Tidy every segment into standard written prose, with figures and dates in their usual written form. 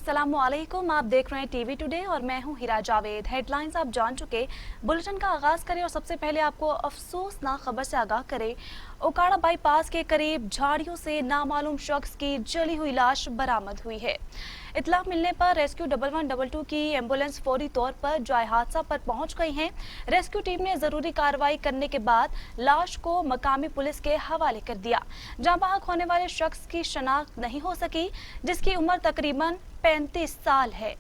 अस्सलामुअलैकुम, आप देख रहे हैं टीवी टुडे और मैं हूं हिरा जावेद। हेडलाइंस आप जान चुके। बुलेटिन का आगाज करें और सबसे पहले आपको अफसोसनाक खबर से आगाह करें। ओकाड़ा बाईपास के करीब झाड़ियों से नामालूम शख्स की जली हुई लाश बरामद हुई है। इत्तला मिलने पर रेस्क्यू 1112 की एम्बुलेंस फौरी तौर पर जाए हादसा पर पहुंच गई है। रेस्क्यू टीम ने जरूरी कार्रवाई करने के बाद लाश को मकामी पुलिस के हवाले कर दिया। जाँ बहक होने वाले शख्स की शनाख्त नहीं हो सकी, जिसकी उम्र तकरीबन 35 साल है।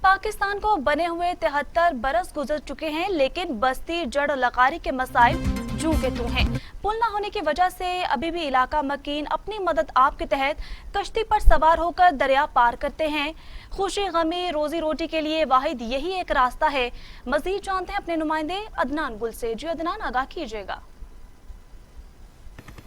पाकिस्तान को बने हुए 73 बरस गुजर चुके हैं, लेकिन बस्ती जड़ लकारी के मसाइल जू के तू हैं। पुल न होने की वजह से अभी भी इलाका मकीन अपनी मदद आप के तहत कश्ती पर सवार होकर दरिया पार करते हैं। खुशी गमी रोजी रोटी के लिए वाहिद यही एक रास्ता है। मजीद जानते हैं अपने नुमाइंदे अदनान गुल से। जी अदनान, आगाह कीजिएगा।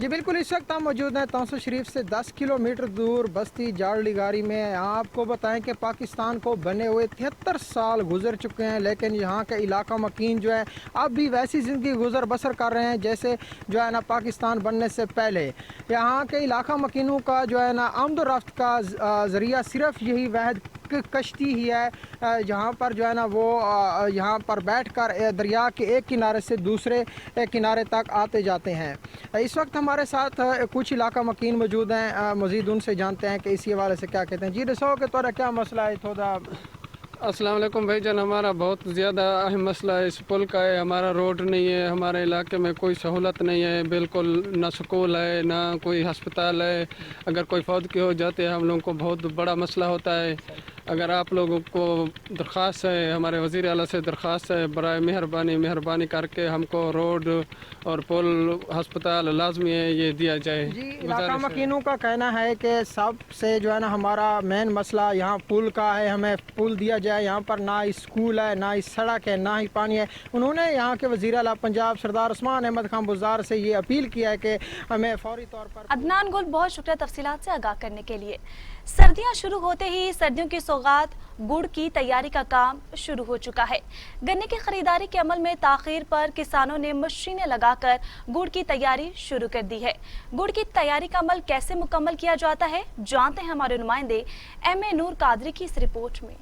जी बिल्कुल, इस वक्त हम मौजूद हैं तौसा शरीफ से 10 किलोमीटर दूर बस्ती जाड़ लिगारी में। यहाँ आपको बताएं कि पाकिस्तान को बने हुए 73 साल गुजर चुके हैं, लेकिन यहाँ के इलाका मकीन जो है अब भी वैसी ज़िंदगी गुजर बसर कर रहे हैं जैसे जो है ना पाकिस्तान बनने से पहले। यहाँ के इलाका मकीनों का जो है ना आमद रफ्त का ज़रिया सिर्फ यही वाहिद कश्ती ही है, जहाँ पर जो है ना वो यहाँ पर बैठकर दरिया के एक किनारे से दूसरे किनारे तक आते जाते हैं। इस वक्त हमारे साथ कुछ इलाका मकीन मौजूद हैं, मज़ीद उनसे जानते हैं कि इसी हवाले से क्या कहते हैं। जी दसो कि थोड़ा क्या मसला है थोड़ा। अस्सलाम वालेकुम भाईजान, हमारा बहुत ज़्यादा अहम मसला है इस पुल का है। हमारा रोड नहीं है, हमारे इलाके में कोई सहूलत नहीं है, बिल्कुल ना स्कूल है ना कोई अस्पताल है। अगर कोई फौत की हो जाती है हम लोगों को बहुत बड़ा मसला होता है। अगर आप लोगों को दरख्वास्त है, हमारे वज़ीर आला से दरख्वास्त है, बराए मेहरबानी करके हमको रोड और पुल अस्पताल लाजमी है ये दिया जाए। जी इलाका मकीनों का कहना है कि सबसे जो है ना हमारा मेन मसला यहाँ पुल का है, हमें पुल दिया जाए। यहाँ पर ना ही स्कूल है, ना ही सड़क है, ना ही पानी है। उन्होंने यहाँ के वज़ीर आला पंजाब सरदार उस्मान अहमद खान बुज़दार से ये अपील किया है कि हमें फौरी तौर पर। अदनान गुल, बहुत शुक्रिया तफसीलात से आगाह करने के लिए। सर्दियां शुरू होते ही सर्दियों की सौगात गुड़ की तैयारी का काम शुरू हो चुका है। गन्ने की खरीदारी के अमल में ताखीर पर किसानों ने मशीनें लगाकर गुड़ की तैयारी शुरू कर दी है। गुड़ की तैयारी का अमल कैसे मुकम्मल किया जाता है, जानते हैं हमारे नुमाइंदे एम.ए. नूर कादरी की इस रिपोर्ट में।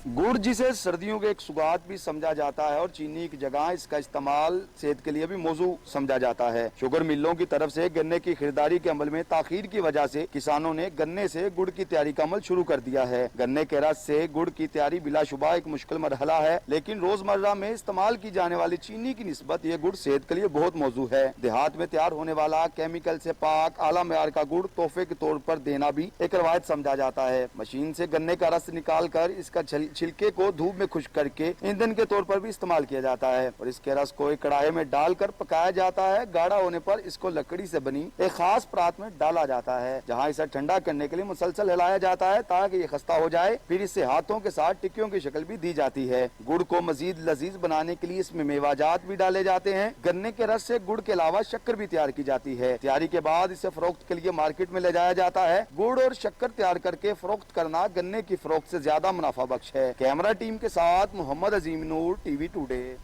गुड़ जिसे सर्दियों के एक सुगात भी समझा जाता है और चीनी की जगह इसका इस्तेमाल सेहत के लिए भी मौजू समझा जाता है। शुगर मिलों की तरफ से गन्ने की खरीदारी के अमल में ताखीर की वजह से किसानों ने गन्ने से गुड़ की तैयारी का अमल शुरू कर दिया है। गन्ने के रस से गुड़ की तैयारी बिलाशुबा एक मुश्किल मरहला है, लेकिन रोजमर्रा में इस्तेमाल की जाने वाली चीनी की निस्बत ये गुड़ सेहत के लिए बहुत मौजू है। देहात में तैयार होने वाला केमिकल से पाक आला मेयार का गुड़ तोहफे के तौर पर देना भी एक रवायत समझा जाता है। मशीन से गन्ने का रस निकाल कर इसका छिलके को धूप में खुश्क करके ईंधन के तौर पर भी इस्तेमाल किया जाता है और इसके रस को एक कढ़ाई में डालकर पकाया जाता है। गाढ़ा होने पर इसको लकड़ी से बनी एक खास परात में डाला जाता है, जहां इसे ठंडा करने के लिए मुसलसल हिलाया जाता है ताकि ये खस्ता हो जाए। फिर इससे हाथों के साथ टिक्कियों की शक्ल भी दी जाती है। गुड़ को मजीद लजीज बनाने के लिए इसमें मेवाजात भी डाले जाते हैं। गन्ने के रस से गुड़ के अलावा शक्कर भी तैयार की जाती है। तैयारी के बाद इसे फरोख्त के लिए मार्केट में ले जाया जाता है। गुड़ और शक्कर तैयार करके फरोख्त करना गन्ने की फरोख्त से ज्यादा मुनाफा बख्श है। कैमरा टीम के साथ मोहम्मद अजीम नूर, टीवी टुडे।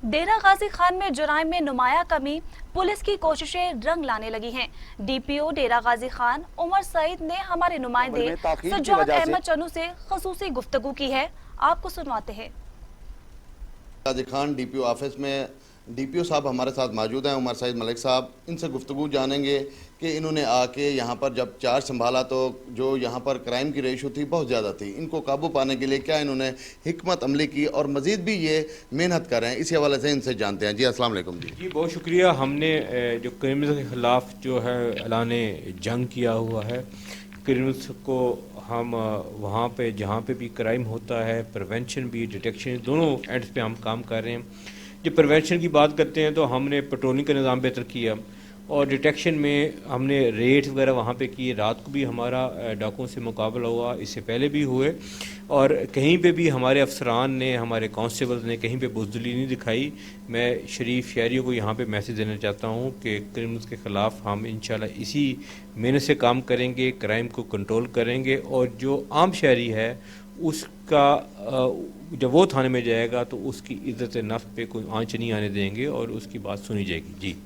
डेरा गाजी खान में जुराइम में नुमाया कमी, पुलिस की कोशिशें रंग लाने लगी हैं। डीपीओ डेरा गाजी खान उमर सईद ने हमारे नुमाइंदे सज्जाद अहमद चन्नू से खसूसी गुफ्तगू की है, आपको सुनवाते हैं। गाजी खान डीपीओ ऑफिस में डीपीओ साहब हमारे साथ मौजूद हैं, उमर सईद मलिक साहब। इनसे गुफ्तगू जानेंगे कि इन्होंने आके यहाँ पर जब चार्ज संभाला तो जो यहाँ पर क्राइम की रेशो थी बहुत ज़्यादा थी। इनको काबू पाने के लिए क्या इन्होंने हिकमत अमली की और मज़ीद भी ये मेहनत कर रहे हैं, इसी हवाले से इनसे जानते हैं। जी अस्सलाम वालेकुम। जी बहुत शुक्रिया। हमने जो क्रिमिनल के ख़िलाफ़ जो है ऐलान जंग किया हुआ है। क्रिमिनल्स को हम वहाँ पे जहाँ पे भी क्राइम होता है प्रिवेंशन भी डिटेक्शन दोनों एंड्स पे हम काम कर रहे हैं। जब प्रिवेंशन की बात करते हैं तो हमने पेट्रोलिंग का निज़ाम बेहतर किया और डिटेक्शन में हमने रेड्स वगैरह वहाँ पे किए। रात को भी हमारा डाकुओं से मुकाबला हुआ, इससे पहले भी हुए और कहीं पे भी हमारे अफसरान ने, हमारे कांस्टेबल्स ने कहीं पे बुज़दिली नहीं दिखाई। मैं शरीफ शहरियों को यहाँ पे मैसेज देना चाहता हूँ कि क्रिमिनल्स के ख़िलाफ़ हम इंशाल्लाह इसी मेहनत से काम करेंगे, क्राइम को कंट्रोल करेंगे और जो आम शहरी है उसका जब वो थाने में जाएगा तो उसकी इज्जत नफ्स पे कोई आंच नहीं आने देंगे और उसकी बात सुनी जाएगी।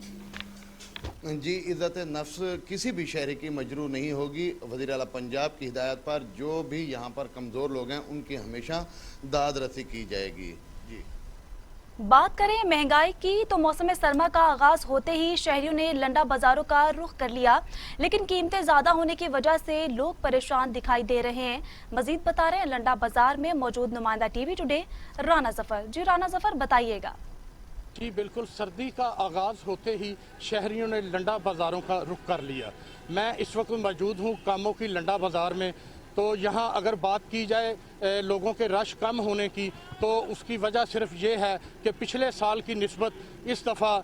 जी इज़्ज़त नफ्स किसी भी शहरी की मजरू नहीं होगी। वज़ीर आला पंजाब की हिदायत पर जो भी यहाँ पर कमज़ोर लोग हैं उनकी हमेशा दाद रसी की जाएगी। जी बात करें महंगाई की तो मौसम सरमा का आगाज होते ही शहरियों ने लंडा बाजारों का रुख कर लिया, लेकिन कीमतें ज्यादा होने की वजह से लोग परेशान दिखाई दे रहे हैं। मजीद बता रहे हैं लंडा बाजार में मौजूद नुमाइंदा टीवी टुडे राना जफर। जी राना जफर, बताइएगा। जी बिल्कुल, सर्दी का आगाज़ होते ही शहरियों ने लंडा बाज़ारों का रुख कर लिया। मैं इस वक्त मौजूद हूँ कामों की लंडा बाज़ार में। तो यहाँ अगर बात की जाए लोगों के रश कम होने की, तो उसकी वजह सिर्फ ये है कि पिछले साल की निस्बत इस दफ़ा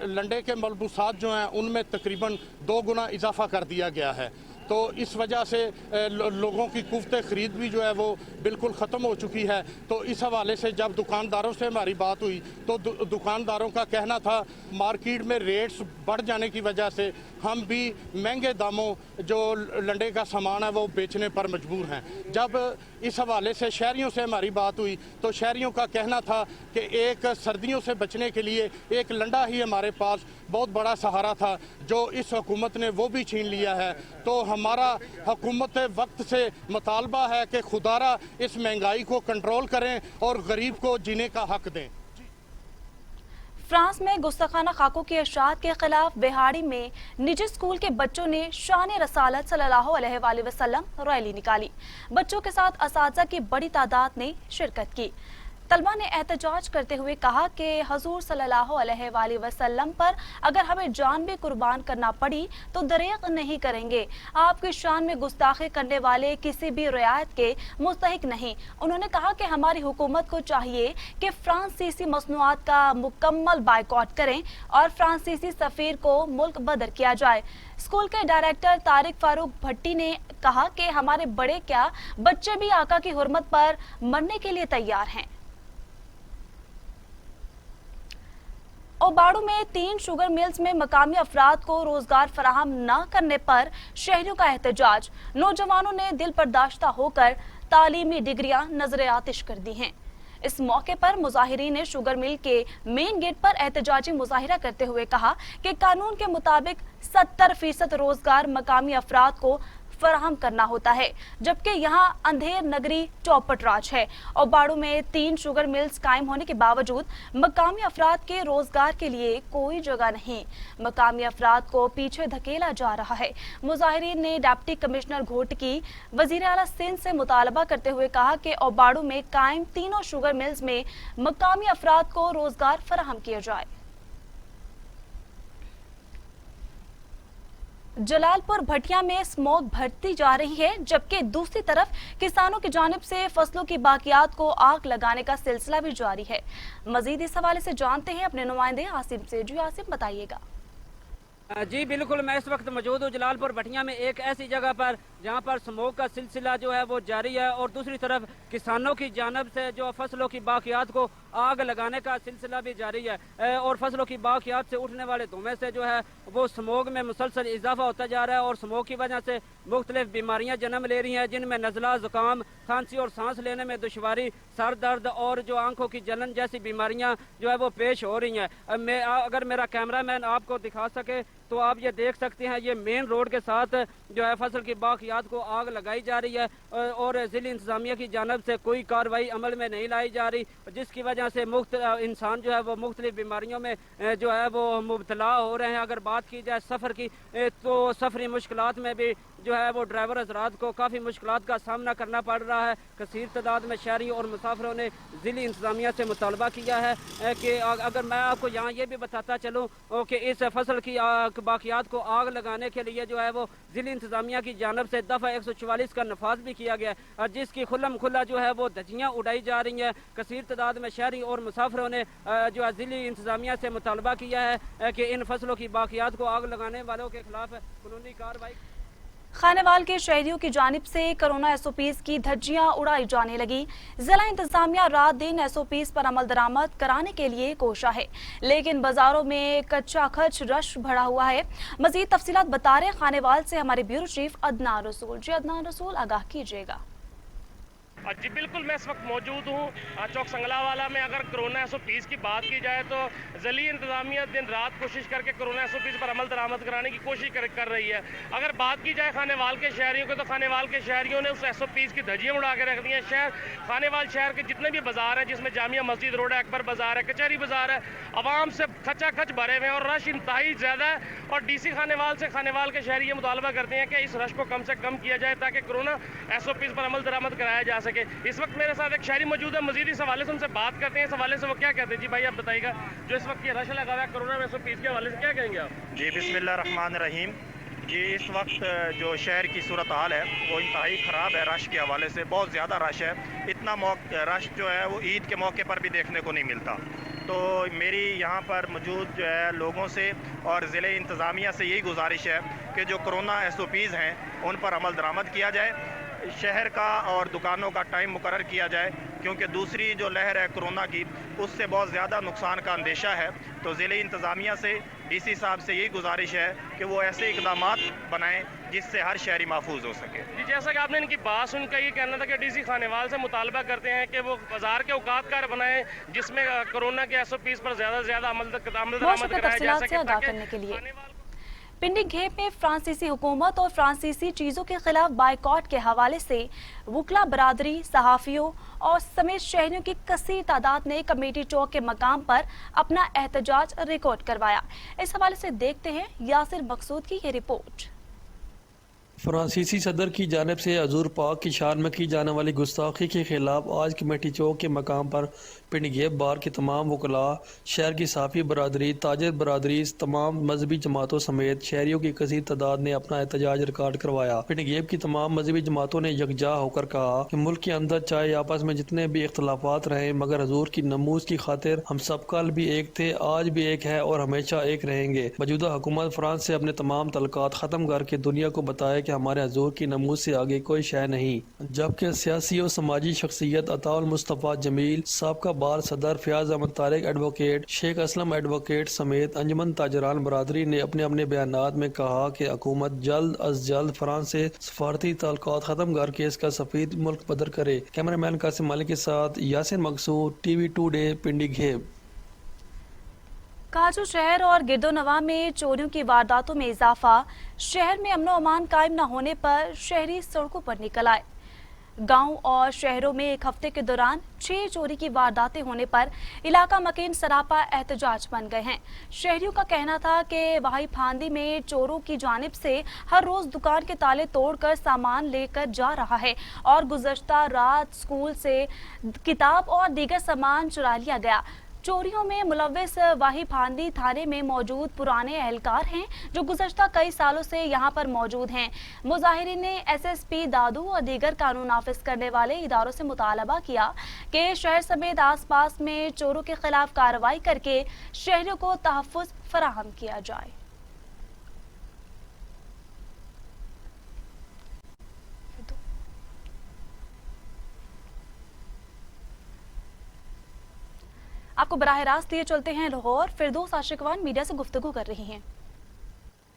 लंडे के मलबूसात जो हैं उनमें तकरीबन 2 गुना इजाफा कर दिया गया है। तो इस वजह से लोगों की कुव्वत ख़रीद भी जो है वो बिल्कुल ख़त्म हो चुकी है। तो इस हवाले से जब दुकानदारों से हमारी बात हुई तो दुकानदारों का कहना था मार्केट में रेट्स बढ़ जाने की वजह से हम भी महंगे दामों जो लंडे का सामान है वो बेचने पर मजबूर हैं। जब इस हवाले से शहरियों से हमारी बात हुई तो शहरियों का कहना था कि एक सर्दियों से बचने के लिए एक लंडा ही हमारे पास बहुत बड़ा सहारा था, जो इस हुकूमत ने वो भी छीन लिया है। तो हमारा हुकूमत वक्त से मुतालबा है कि खुदारा इस महंगाई को कंट्रोल करें और गरीब को जीने का हक दें। फ्रांस में गुस्ताखाना खाकों की इशाअत के खिलाफ बिहाड़ी में निजी स्कूल के बच्चों ने शान रसालत सल्लल्लाहु अलैहि वसल्लम रैली निकाली। बच्चों के साथ असातिज़ा की बड़ी तादाद ने शिरकत की। तलबा ने एहतजाज करते हुए कहा कि हजूर सल्लल्लाहु अलैहि वसल्लम पर अगर हमें जान भी कुर्बान करना पड़ी तो दरेग नहीं करेंगे। आपकी शान में गुस्ताखी करने वाले किसी भी रियायत के मुस्तहिक नहीं। उन्होंने कहा कि हमारी हुकूमत को चाहिए कि फ्रांसीसी मसनूआत का मुकम्मल बायकॉट करें और फ्रांसीसी सफीर को मुल्क बदर किया जाए। स्कूल के डायरेक्टर तारिक फारूक भट्टी ने कहा कि हमारे बड़े क्या बच्चे भी आका की हुर्मत पर मरने के लिए तैयार हैं। ओबाड़ू में 3 शुगर मिल्स में मकामी अफराद को रोजगार फराहम न करने पर शहरियों का एहतजाज। नौजवानों ने दिल बर्दाश्ता होकर तालीमी डिग्रियां नजर आतिश कर दी हैं। इस मौके पर मुजाहिरीन ने शुगर मिल के मेन गेट पर एहतजाजी मुजाहिरा करते हुए कहा कि कानून के मुताबिक 70% रोजगार मकामी अफराद को फराहम करना होता है, जबकि यहाँ अंधेर नगरी चौपट राज है। और बाड़ू में 3 शुगर मिल्स कायम होने के बावजूद मकामी अफराद के रोजगार के लिए कोई जगह नहीं। मकामी अफराद को पीछे धकेला जा रहा है। मुजाहिरीन ने डिप्टी कमिश्नर घोटकी वजीर आला सिंध से मुतालबा करते हुए कहा कि ओबाड़ू में कायम तीनों शुगर मिल्स में मकामी अफराद को रोजगार फराहम किया जाए। जलालपुर भटिया में स्मोक बढ़ती जा रही है, जबकि दूसरी तरफ किसानों की जानिब से फसलों की बाकियात को आग लगाने का सिलसिला भी जारी है। मजीद इस हवाले से जानते हैं अपने नुमाइंदे आसिम से। जी आसिम, बताइएगा। जी बिल्कुल, मैं इस वक्त मौजूद हूँ जलालपुर भटिया में एक ऐसी जगह पर जहाँ पर स्मोक का सिलसिला जो है वो जारी है और दूसरी तरफ किसानों की जानिब से जो फसलों की बाकियात को आग लगाने का सिलसिला भी जारी है और फसलों की बाकियात से उठने वाले धुएं से जो है वो स्मोक में मुसलसल इजाफा होता जा रहा है और स्मोक की वजह से मुख्तलिफ बीमारियाँ जन्म ले रही हैं, जिनमें नज़ला, जुकाम, खांसी और सांस लेने में दुश्वारी, सर दर्द और जो आंखों की जलन जैसी बीमारियाँ जो है वो पेश हो रही हैं। अगर मेरा कैमरामैन आपको दिखा सके तो आप ये देख सकते हैं, ये मेन रोड के साथ जो है फसल की बाकियात को आग लगाई जा रही है और ज़िली इंतजामिया की जानब से कोई कार्रवाई अमल में नहीं लाई जा रही, जिसकी वजह से इंसान जो है वो मुख्तलिफ बीमारियों में जो है वो मुब्तला हो रहे हैं। अगर बात की जाए सफ़र की तो सफरी मुश्किलात में भी जो है वो ड्राइवर हज़रात को काफ़ी मुश्किलात का सामना करना पड़ रहा है। कसीर तादाद में शहरी और मुसाफिरों ने ज़िली इंतजामिया से मुतालबा किया है कि अगर मैं आपको यहाँ ये भी बताता चलूँ कि इस फसल की बाकियात को आग लगाने के लिए जो है वो ज़िली इंतजामिया की जानब से दफ़ा 144 का नफाज भी किया गया है, जिसकी खुल्लम खुल्ला जो है वो धज्जियाँ उड़ाई जा रही हैं। कसीर तादाद में शहरी और मुसाफिरों ने जो है ज़िली इंतजामिया से मुतालबा किया है कि इन फसलों की बाकियात को आग लगाने वालों के खिलाफ कानूनी कार्रवाई। खानेवाल के शहरियों की जानिब से कोरोना एसओपीज की धज्जियां उड़ाई जाने लगी। जिला इंतजामिया रात दिन एसओपीज पर अमल दरामद कराने के लिए कोशा है, लेकिन बाजारों में कच्चा खच रश भरा हुआ है। मजीद तफसीलात बता रहे खानेवाल से हमारे ब्यूरो चीफ अदनान रसूल। जी अदनान रसूल, आगाह कीजिएगा। जी बिल्कुल, मैं इस वक्त मौजूद हूँ चौक संगलावाला में। अगर कोरोना SOPs की बात की जाए तो ज़िली इंतज़ामिया दिन रात कोशिश करके कोरोना SOPs पर अमल दरामद कराने की कोशिश कर रही है। अगर बात की जाए खानेवाल के शहरियों को, तो खानेवाल के शहरियों ने उस SOPs की धज्जियाँ उड़ा के रख दी हैं। खानेवाल शहर के जितने भी बाज़ार हैं, जिसमें जामिया मस्जिद रोड है, अकबर बाज़ार है, कचहरी बाज़ार है, आवाम से खचाखच भरे हुए हैं और रश इंतहाई ज़्यादा है। और DC खानेवाल से खानेवाल के शहरी ये मुतालबा करते हैं कि इस रश को कम से कम किया जाए ताकि कोरोना SOPs पर अमल दरामद कराया जा सके। इस वक्त मेरे साथ एक शहरी मौजूद है, मजीद इस हवाले से उनसे बात करते हैं। इस हवाले से वो क्या कहते हैं। जी भाई आप बताइएगा, जो इस वक्त ये रश लगा हुआ है कोरोना SOPs के हवाले से क्या कहेंगे आप? जी बिस्मिल्लाह रहमान रहीम। जी इस वक्त जो शहर की सूरत हाल है वो इंतहाई ख़राब है। रश के हवाले से बहुत ज़्यादा रश है। इतना रश जो है वो ईद के मौके पर भी देखने को नहीं मिलता। तो मेरी यहाँ पर मौजूद जो है लोगों से और ज़िले इंतज़ामिया से यही गुजारिश है कि जो कोरोना SOPs हैं उन पर अमल दरामद किया जाए, शहर का और दुकानों का टाइम मुकर्रर किया जाए, क्योंकि दूसरी जो लहर है कोरोना की उससे बहुत ज़्यादा नुकसान का अंदेशा है। तो ज़िले इंतज़ामिया से DC साहब से यही गुजारिश है कि वो ऐसे इक़दामात बनाएं जिससे हर शहरी महफूज हो सके। जी जैसा कि आपने इनकी बात सुन कर ये कहना था कि DC खानेवाल से मुतालबा करते हैं कि वो बाजार के औकातकार बनाएं जिसमें कोरोना के SOPs पर ज़्यादा से ज़्यादा अमल दरामद कराया जा सके। पिंडी घेप में फ्रांसीसी हुकूमत और फ्रांसीसी चीज़ों के खिलाफ बाइकॉट के हवाले से वकला बरादरी, सहाफ़ियों और समेत शहरियों की कसीर तादाद ने कमेटी चौक के मकाम पर अपना एहतजाज रिकॉर्ड करवाया। इस हवाले से देखते हैं यासिर मकसूद की ये रिपोर्ट। फ्रांसीसी सदर की जानिब से हजूर पाक की शान में की जाने वाली गुस्ताखी के खिलाफ आज कमेटी चौक के मकाम पर पिंड घेप बार के तमाम वकला, शहर की साफ़ी बरादरी, ताजर बरादरी, तमाम मजहबी जमातों समेत शहरियों की कसीर तादाद ने अपना एहतजाज रिकॉर्ड करवाया। पिंड घेप की तमाम मजहबी जमातों ने यकजा होकर कहा कि मुल्क के अंदर चाहे आपस में जितने भी इख्तलाफात रहे, मगर हजूर की नमूज की खातिर हम सब कल भी एक थे, आज भी एक है और हमेशा एक रहेंगे। मौजूदा हुकूमत फ्रांस से अपने तमाम तल्लुकात ख़त्म करके दुनिया को बताया कि हमारे हजूर की नमूज से आगे कोई शय नहीं। जबकि सियासी और समाजी शख्सियत अताउल मुस्तफ़ा जमील, साबका बार सदर फयाज अहमद तारिक एडवोकेट, शेख असलम एडवोकेट समेत अंजुमन ताजरान बरादरी ने अपने अपने बयानात में कहा कि हुकूमत जल्द अज जल्द फ्रांस से सफारती ताल्लुकात खत्म करके इसका सफीर मुल्क बदर करे। कैमरामैन कासिम मालिक के साथ यासिर मकसूद, TV टुडे, पिंडी घेप। काजू शहर और गिरदोनवा में चोरियों की वारदातों में इजाफा। शहर में अमनो अमान कायम न होने पर शहरी सड़कों पर निकल आए। गांव और शहरों में एक हफ्ते के दौरान 6 चोरी की वारदातें होने पर इलाका मकीन सरापा एहतजाज बन गए हैं। शहरियों का कहना था कि वही फांदी में चोरों की जानिब से हर रोज दुकान के ताले तोड़कर सामान लेकर जा रहा है और गुज़श्ता रात स्कूल से किताब और दीगर सामान चुरा लिया गया। चोरियों में मुलव्विस वाही फांदी थाने में मौजूद पुराने एहलकार हैं जो गुज़श्ता कई सालों से यहां पर मौजूद हैं। मुजाहिरीन ने SSP दादू और दीगर कानून नाफिज करने वाले इदारों से मुतालबा किया कि शहर समेत आसपास में चोरों के खिलाफ कार्रवाई करके शहरियों को तहफ़्फ़ुज़ फराहम किया जाए। आपको बराह रास्त लिए चलते हैं लाहौर। फिरदौस आशिकवान मीडिया से गुफ्तगू कर रही हैं।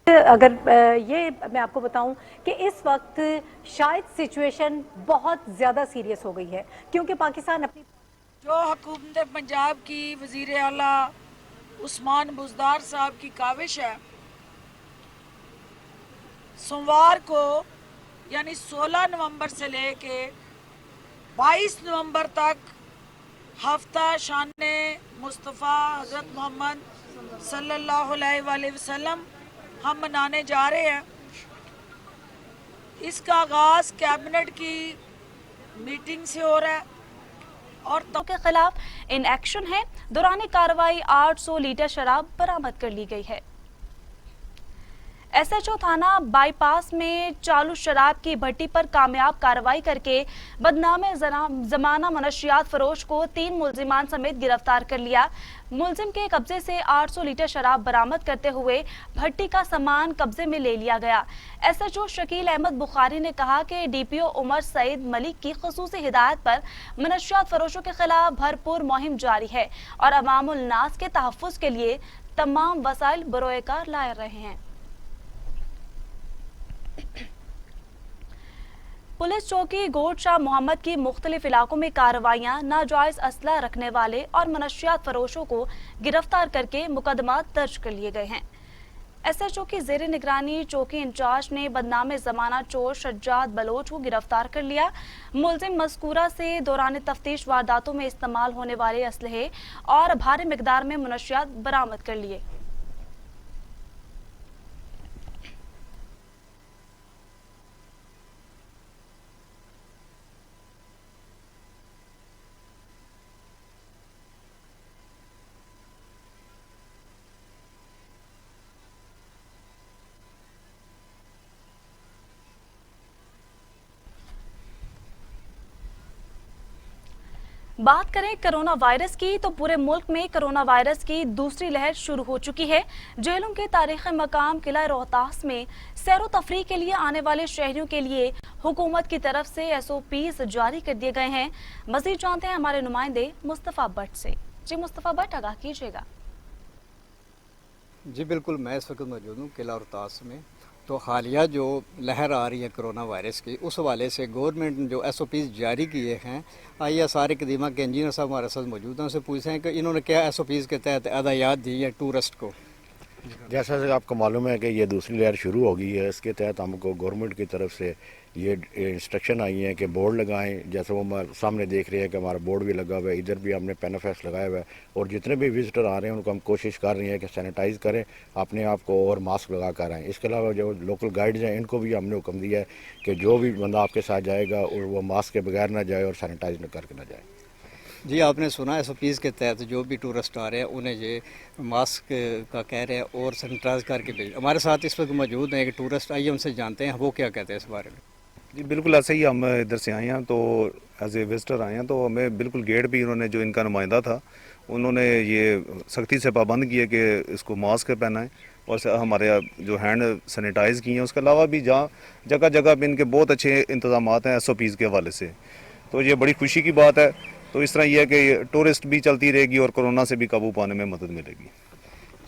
अगर ये मैं आपको बताऊं कि इस वक्त शायद सिचुएशन बहुत ज़्यादा सीरियस हो गई है, क्योंकि पाकिस्तान अपनी जो हुकूमत पंजाब की वज़ीर आला उस्मान बुज़दार साहब की काविश है, सोमवार को यानी 16 नवंबर से लेके 22 नवंबर तक हफ्ता शाने मुस्तफ़ा हज़रत मोहम्मद सल्लल्लाहु अलैहि वसल्लम हम मनाने जा रहे हैं। इसका आगाज़ कैबिनेट की मीटिंग से हो रहा है और के खिलाफ इन एक्शन है। दौरान कार्रवाई 800 लीटर शराब बरामद कर ली गई है। SHO थाना बाईपास में चालू शराब की भट्टी पर कामयाब कार्रवाई करके बदनामे जमाना मनशियात फरोश को 3 मुलजिमान समेत गिरफ्तार कर लिया। मुलजिम के कब्जे से 800 लीटर शराब बरामद करते हुए भट्टी का सामान कब्जे में ले लिया गया। SHO शकील अहमद बुखारी ने कहा कि DPO उमर सईद मलिक की खुसूसी हिदायत पर मनशियात फरोशों के खिलाफ भरपूर मुहिम जारी है और अवामुल नास के तहफ़्फ़ुज़ के लिए तमाम वसाइल बरोएकार लाए रहे हैं। पुलिस चौकी गोट शाह मोहम्मद की मुख्तलिफ इलाकों में कार्रवाइयां नाजायज असला रखने वाले और मनशियात फरोशों को गिरफ्तार करके मुकदमा दर्ज कर लिए गए हैं। SHO की जेर निगरानी चौकी इंचार्ज ने बदनामे जमाना चोर शज्जाद बलोच को गिरफ्तार कर लिया। मुलजिम मज़कूरा से दौरान तफ्तीश वारदातों में इस्तेमाल होने वाले असलहे और भारी मिकदार में मनशियात बरामद कर लिए। बात करें कोरोना वायरस की तो पूरे मुल्क में कोरोना वायरस की दूसरी लहर शुरू हो चुकी है। जेलों के तारीखी मकाम किला रोहतास में सैरो तफरीह के लिए आने वाले शहरियों के लिए हुकूमत की तरफ से SOPs जारी कर दिए गए हैं। मजीद जानते हैं हमारे नुमाइंदे मुस्तफ़ा भट्ट से। जी मुस्तफ़ा भट्ट, आगाह कीजिएगा। जी बिल्कुल, मैं इस वक्त मौजूद हूँ किला रोहतास में। तो हालिया जो लहर आ रही है कोरोना वायरस की, उस हवाले से गवर्नमेंट ने जो SOPs जारी किए हैं, आइए सारे कदीमा के इंजीनियर साहब हमारे साथ मौजूद हैं, उनसे पूछते हैं कि इन्होंने क्या SOPs के तहत हदायत दी है टूरिस्ट को। जैसा कि आपको मालूम है कि ये दूसरी लहर शुरू हो गई है, इसके तहत हमको गवर्नमेंट की तरफ से ये इंस्ट्रक्शन आई हैं कि बोर्ड लगाएं। जैसे वो हमारे सामने देख रहे हैं कि हमारा बोर्ड भी लगा हुआ है, इधर भी हमने पेनाफेक्स लगाया हुआ है, और जितने भी विजिटर आ रहे हैं उनको हम कोशिश कर रहे हैं कि सैनिटाइज़ करें अपने आप को और मास्क लगा कर आएँ। इसके अलावा जो लोकल गाइड्स हैं इनको भी हमने हुक्म दिया है कि जो भी बंदा आपके साथ जाएगा और वो मास्क के बगैर ना जाए और सैनिटाइज करके ना जाए। जी आपने सुना SOPs के तहत जो भी टूरिस्ट आ रहे हैं उन्हें ये मास्क का कह रहे हैं और सैनिटाइज करके भेज। हमारे साथ इस वक्त मौजूद हैं एक टूरिस्ट, आइए उनसे जानते हैं वो क्या कहते हैं इस बारे में। जी बिल्कुल ऐसे ही, हम इधर से आए हैं तो एज ए विजिटर आए हैं, तो हमें बिल्कुल गेट भी इन्होंने जो इनका नुमाइंदा था उन्होंने ये सख्ती से पाबंद किए कि इसको मास्क पहनाएं और हमारे जो हैंड सैनिटाइज़ किए हैं। उसके अलावा भी जहाँ जगह जगह पे इनके बहुत अच्छे इंतजाम हैं SOPs के हवाले से, तो ये बड़ी खुशी की बात है। तो इस तरह यह है कि टूरिस्ट भी चलती रहेगी और कोरोना से भी काबू पाने में मदद मिलेगी।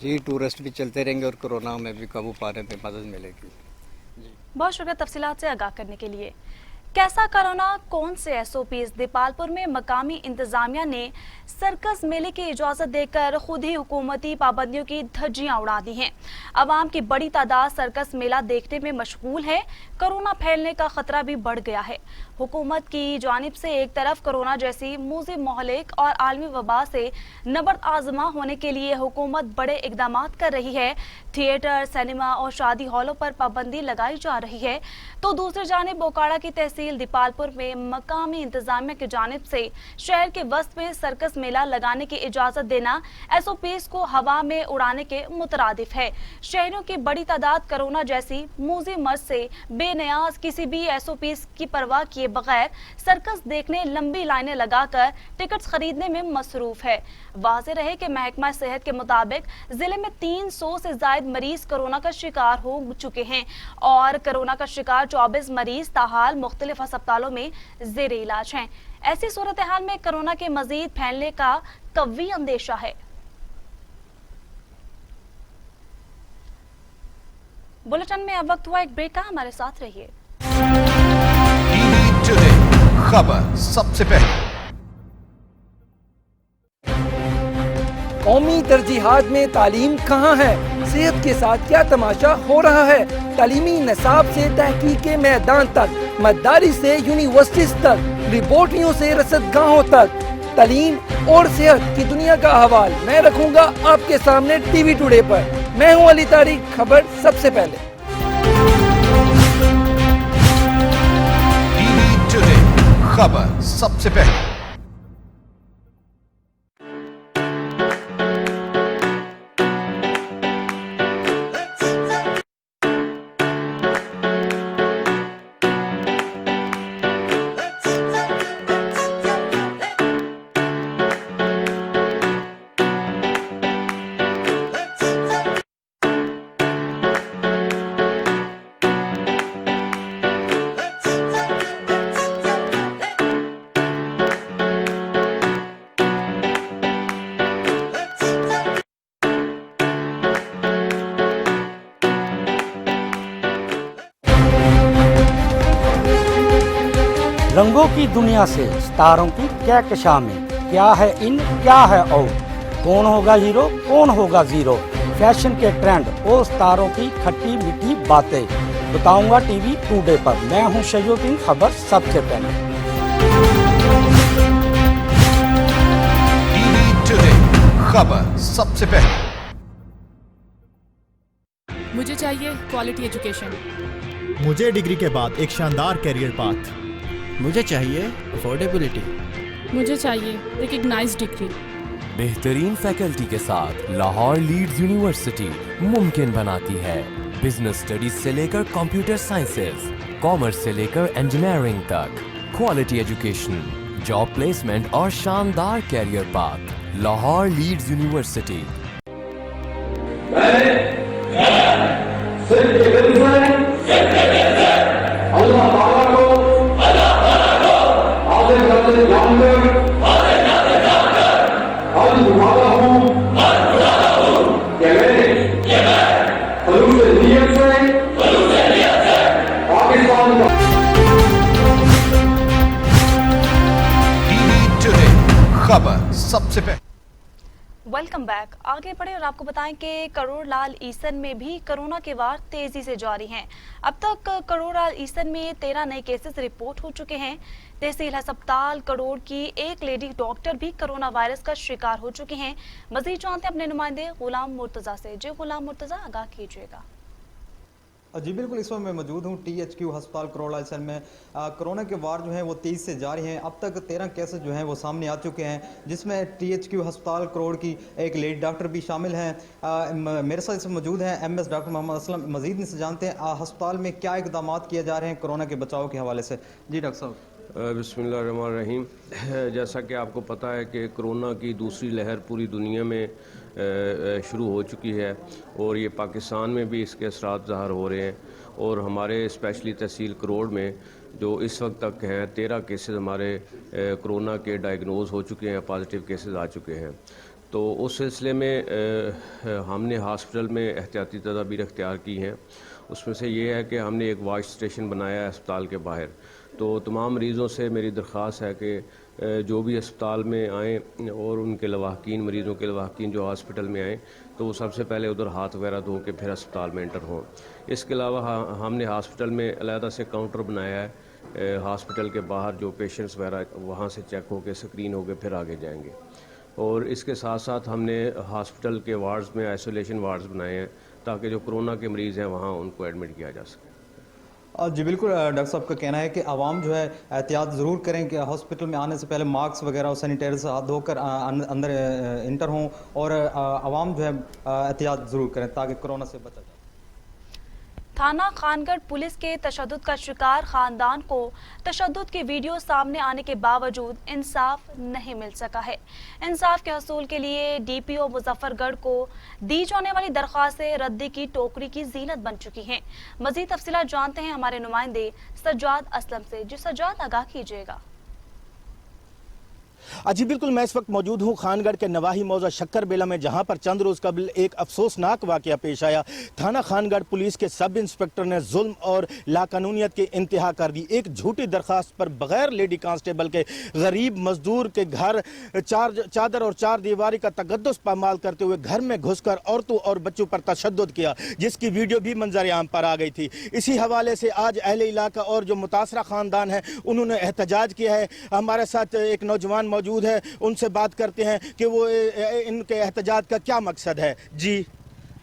जी टूरिस्ट भी चलते रहेंगे और कोरोना में भी काबू पाने में मदद मिलेगी। बहुत शुक्रिया तफसीलात से आगाह करने के लिए। कैसा कोरोना, कौन से SOPs? दीपालपुर में मकामी इंतजामिया ने सर्कस मेले की इजाज़त देकर खुद ही हुकूमती पाबंदियों की धज्जियां उड़ा दी हैं। आवाम की बड़ी तादाद सर्कस मेला देखने में मशगूल है। कोरोना फैलने का खतरा भी बढ़ गया है। हुकूमत की जानिब से एक तरफ कोरोना जैसी मूज़ी मोहलिक और आलमी वबा से नबर्द आजमा होने के लिए हुकूमत बड़े इकदाम कर रही है। थिएटर, सिनेमा और शादी हॉलों पर पाबंदी लगाई जा रही है, तो दूसरी जानिब बोकाड़ा की तहसील दीपालपुर में मकामी इंतजामिया की जानिब से शहर के वस्त में सर्कस मेला लगाने की इजाजत देना SOPs को हवा में उड़ाने के मुतरादिफ है। शहरियों की बड़ी तादाद कोरोना जैसी मूज़ी मर्ज से बेनियाज किसी भी SOPs की परवाह किए बगैर सर्कस देखने लंबी लाइनें लगाकर टिकट्स खरीदने में मसरूफ है। वाज़ेह रहे कि महकमा सेहत के मुताबिक जिले में 300 से ज्यादा मरीज कोरोना का शिकार हो चुके हैं और कोरोना का शिकार 24 मरीज ताहाल मुख्तलिफ अस्पतालों में जेर इलाज हैं। ऐसी सूरत हाल में कोरोना के मजीद फैलने का कवी अंदेशा है। बुलेटिन में अब वक्त हुआ एक ब्रेक का, हमारे साथ रहिए। खबर सबसे पहले। कौमी तरजीहात में तालीम कहाँ है? सेहत के साथ क्या तमाशा हो रहा है? तालीमी निसाब से तहकीक के मैदान तक, मदारिस से यूनिवर्सिटीज तक, रिपोर्टियों से रसदगाहों तक, तालीम और सेहत की दुनिया का अहवाल मैं रखूंगा आपके सामने टीवी टुडे पर। मैं हूं अली तारिक, खबर सबसे पहले। टीवी टुडे, खबर सबसे पहले। रंगों की दुनिया से सितारों की कहकशां क्या है इन क्या है आउट, कौन होगा हीरो कौन होगा जीरो, फैशन के ट्रेंड और सितारों की खट्टी मीठी बातें बताऊंगा टीवी टुडे पर। मैं हूं शयूद्दीन, खबर सबसे पहले। टीवी टुडे, खबर सबसे पहले। मुझे चाहिए क्वालिटी एजुकेशन। मुझे डिग्री के बाद एक शानदार कैरियर पाथ। मुझे चाहिए अफोर्डेबिलिटी। मुझे चाहिए रिकग्नाइज्ड डिग्री। बेहतरीन फैकल्टी के साथ लाहौर लीड्स यूनिवर्सिटी मुमकिन बनाती है बिजनेस स्टडीज से लेकर कंप्यूटर साइंसेज, कॉमर्स से लेकर इंजीनियरिंग तक, क्वालिटी एजुकेशन, जॉब प्लेसमेंट और शानदार career path. Lahore Leeds University. खबर सबसे पहले। Welcome back. आगे बढ़े और आपको बताएं कि करोड़ लाल ईसन में भी कोरोना के वार तेजी से जारी हैं। अब तक करोड़ लाल ईसन में 13 नए केसेस रिपोर्ट हो चुके हैं। तहसील अस्पताल करोड़ की एक लेडी डॉक्टर भी कोरोना वायरस का शिकार हो चुकी हैं। मजीद जानते हैं अपने नुमाइंदे गुलाम मुर्तजा से। जी गुलाम मुर्तजा, आगाह कीजिएगा। जी बिल्कुल, इस वक्त मैं मौजूद हूँ THQ अस्पताल करोड़ लाल ईसन में। कोरोना के वार जो हैं वो तेज़ी से जारी हैं। अब तक 13 केसेस जो हैं वो सामने आ चुके हैं, जिसमें THQ अस्पताल करोड़ की एक लेडी डॉक्टर भी शामिल हैं। मेरे साथ इसमें मौजूद हैं MS डॉक्टर मोहम्मद असलम। मज़ीद इनसे जानते हैं अस्पताल में क्या इकदाम किए जा रहे हैं कोरोना के बचाव के हवाले से। जी डॉक्टर साहब। बिस्मिल्लाहिर्रहमानिर्रहीम। जैसा कि आपको पता है कि कोरोना की दूसरी लहर पूरी दुनिया में शुरू हो चुकी है और ये पाकिस्तान में भी इसके असरात ज़ाहिर हो रहे हैं। और हमारे स्पेशली तहसील करोड़ में जो इस वक्त तक हैं 13 केसेस हमारे कोरोना के डायग्नोज हो चुके हैं, पॉजिटिव केसेस आ चुके हैं। तो उस सिलसिले में हमने हॉस्पिटल में एहतियाती तदाबीर अख्तियार की हैं। उसमें से ये है कि हमने एक वॉच स्टेशन बनाया है अस्पताल के बाहर। तो तमाम मरीज़ों से मेरी दरख्वास्त है कि जो भी अस्पताल में आएँ और उनके लवाहकीन, मरीज़ों के लवाहकीन जो हॉस्पिटल में आएँ तो वो सबसे पहले उधर हाथ वगैरह धो के फिर अस्पताल में एंटर हों। इसके अलावा हमने हॉस्पिटल में अलहदा से काउंटर बनाया है। हॉस्पिटल के बाहर जो पेशेंट्स वगैरह वहाँ से चेक होकर स्क्रीन होकर फिर आगे जाएंगे। और इसके साथ साथ हमने हॉस्पिटल के वार्ड्स में आइसोलेशन वार्ड्स बनाए हैं ताकि जो कोरोना के मरीज़ हैं वहाँ उनको एडमिट किया जा सके। जी बिल्कुल, डॉक्टर साहब का कहना है कि आवाम जो है एहतियात ज़रूर करें कि हॉस्पिटल में आने से पहले मास्क वगैरह और सैनिटाइजर से हाथ धोकर अंदर इंटर हों और आवाम जो है एहतियात ज़रूर करें ताकि कोरोना से बचा जाए। थाना खानगढ़ पुलिस के तशद्दुद का शिकार खानदान को तशद्दुद की वीडियो सामने आने के बावजूद इंसाफ नहीं मिल सका है। इंसाफ के हसूल के लिए DPO मुजफ्फरगढ़ को दी जाने वाली दरख्वास्तें रद्दी की टोकरी की जीनत बन चुकी हैं। मजीद तफसीलात जानते हैं हमारे नुमाइंदे सज्जाद असलम से। जी सज्जाद, आगाह कीजिएगा। जी बिल्कुल, मैं इस वक्त मौजूद हूँ खानगढ़ के नवाही मौजा शक्कर बेला में, जहाँ पर चंद रोज़ कबल एक अफसोसनाक वाक़या पेश आया। थाना खानगढ़ पुलिस के सब इंस्पेक्टर ने जुल्म और लाकानूनियत की इंतहा कर दी। एक झूठी दरख्वास्त पर बगैर लेडी कांस्टेबल के गरीब मजदूर के घर चादर और चार दीवारी का तकद्दुस पामाल करते हुए घर में घुसकर औरतों और बच्चों पर तशद्दुद किया, जिसकी वीडियो भी मंजर आम पर आ गई थी। इसी हवाले से आज अहले इलाका और जो मुतासरा ख़ानदान है उन्होंने एहतजाज किया है। हमारे साथ एक नौजवान मौजूद है, उनसे बात करते हैं कि वो इनके एहतजाज का क्या मकसद है। जी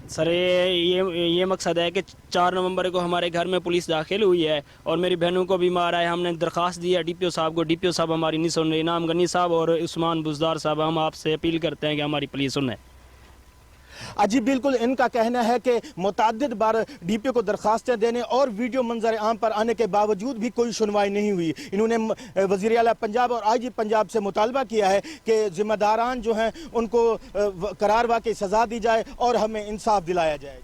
सर, ये मकसद है कि 4 नवंबर को हमारे घर में पुलिस दाखिल हुई है और मेरी बहनों को भी मारा है। हमने दरख्वास्त दी है DPO साहब को। DPO साहब हमारी नहीं सुन रहे। इनाम गनी साहब और उस्मान बुजदार साहब, हम आपसे अपील करते हैं कि हमारी पुलिस सुने। जी बिल्कुल, इनका कहना है कि मुतअद्दिद बार DPO को दरख्वास्तें देने और वीडियो मंजर आम पर आने के बावजूद भी कोई सुनवाई नहीं हुई। इन्होंने वज़ीर आला पंजाब और IG पंजाब से मुतालबा किया है कि जिम्मेदारान जो हैं उनको करार वाक़ई सज़ा दी जाए और हमें इंसाफ दिलाया जाए।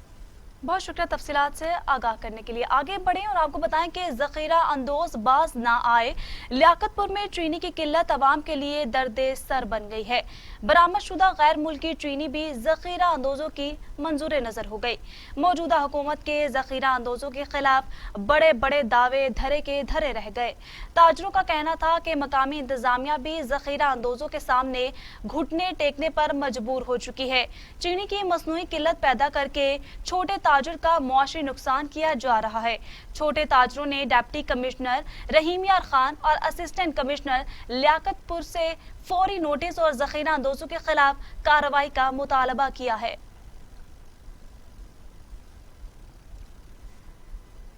बहुत शुक्रिया तफसीलात से आगाह करने के लिए। आगे बढ़ें और आपको बताएं कि ज़ख़ीरा अंदोज बाज ना आए। लियाकतपुर में चीनी की किल्लत आवाम के लिए दर्द सर बन गई है। बरामद शुदा गैर मुल्की चीनी भी ज़ख़ीरा अंदोजों की मंजूर नज़र हो गई। मौजूदा हुकूमत के ज़ख़ीरा अंदोजों के खिलाफ बड़े बड़े दावे धरे के धरे रह गए। ताजरों का कहना था कि मकामी इंतजामिया भी ज़ख़ीरा अंदोजों के सामने घुटने टेकने पर मजबूर हो चुकी है। चीनी की मसनूई किल्लत पैदा करके छोटे ताजर का मुआशी नुकसान किया जा रहा है। छोटे ताजरों ने डिप्टी कमिश्नर रहीम यार खान और असिस्टेंट कमिश्नर लियाकतपुर से फौरी नोटिस और ज़ख़ीरा अंदोजों के खिलाफ कार्रवाई का मुतालबा किया है।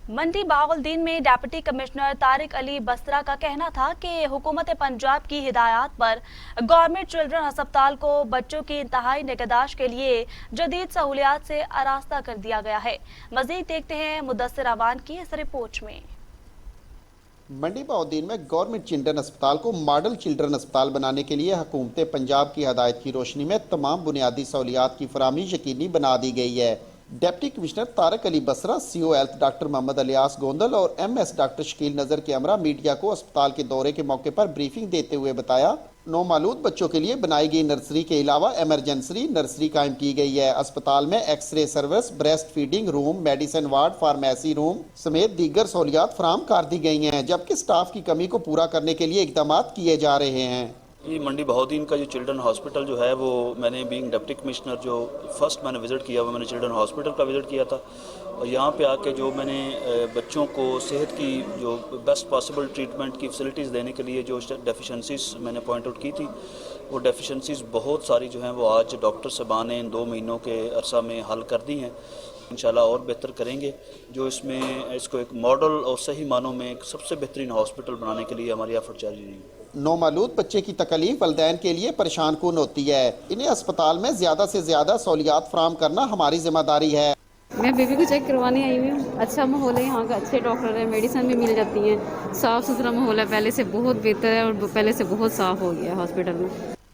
मंडी बाउलदीन में डिप्टी कमिश्नर तारिक अली बसरा का कहना था कि हुकूमत पंजाब की हिदायत पर गवर्नमेंट चिल्ड्रन अस्पताल को बच्चों की इंतहाई निगहदाश्त के लिए जदीद सहूलियात से आरास्ता कर दिया गया है। मजीद देखते हैं मुदस्सिर अवान की इस रिपोर्ट में। मंडी बाउद्दीन में गवर्नमेंट चिल्ड्रन अस्पताल को मॉडल चिल्ड्रन अस्पताल बनाने के लिए हुकूमत पंजाब की हदायत की रोशनी में तमाम बुनियादी सहूलियात की फराहमी यकीनी बना दी गई है। Deputy commissioner Tariq Ali Basra, CO health doctor Muhammad Ilyas Gondal और एमएस डॉक्टर शकील नजर के हमरा मीडिया को अस्पताल के दौरे के मौके पर ब्रीफिंग देते हुए बताया, नौमालूद बच्चों के लिए बनाई गई नर्सरी के अलावा इमरजेंसी नर्सरी कायम की गई है। अस्पताल में x ray service, breast feeding room, medicine ward, pharmacy room समेत दीगर सहूलियात फराहम कर दी गई हैं, जबकि स्टाफ की कमी को पूरा करने के लिए इकदाम किए जा रहे हैं। ये मंडी बहाउद्दीन का जो चिल्ड्रन हॉस्पिटल जो है वो मैंने बीइंग डिप्टी कमिश्नर जो फर्स्ट मैंने विज़िट किया वो मैंने चिल्ड्रन हॉस्पिटल का विज़िट किया था और यहाँ पे आके जो मैंने बच्चों को सेहत की जो बेस्ट पॉसिबल ट्रीटमेंट की फैसिलिटीज़ देने के लिए जो डेफिशिएंसीज मैंने पॉइंट आउट की थी, वो डेफिशिएंसीज बहुत सारी जो हैं वो आज डॉक्टर साहबान ने इन 2 महीनों के अरसा में हल कर दी हैं। इंशाल्लाह और बेहतर करेंगे। जो इसमें इसको एक मॉडल और सही मानों में एक सबसे बेहतरीन हॉस्पिटल बनाने के लिए हमारी एफर्ट जारी रहेगी। नौमालूद बच्चे की तकलीफ वालिदैन के लिए परेशान कुन होती है। इन्हें अस्पताल में ज़्यादा से ज़्यादा सहूलियात फराहम करना हमारी जिम्मेदारी है। मैं बेबी को चेक करवाने आई हुई हूँ। अच्छा माहौल है यहाँ का, अच्छे डॉक्टर है, मेडिसिन भी मिल जाती हैं, साफ़ सुथरा माहौल है, पहले से बहुत बेहतर है और पहले से बहुत साफ़ हो गया हॉस्पिटल में।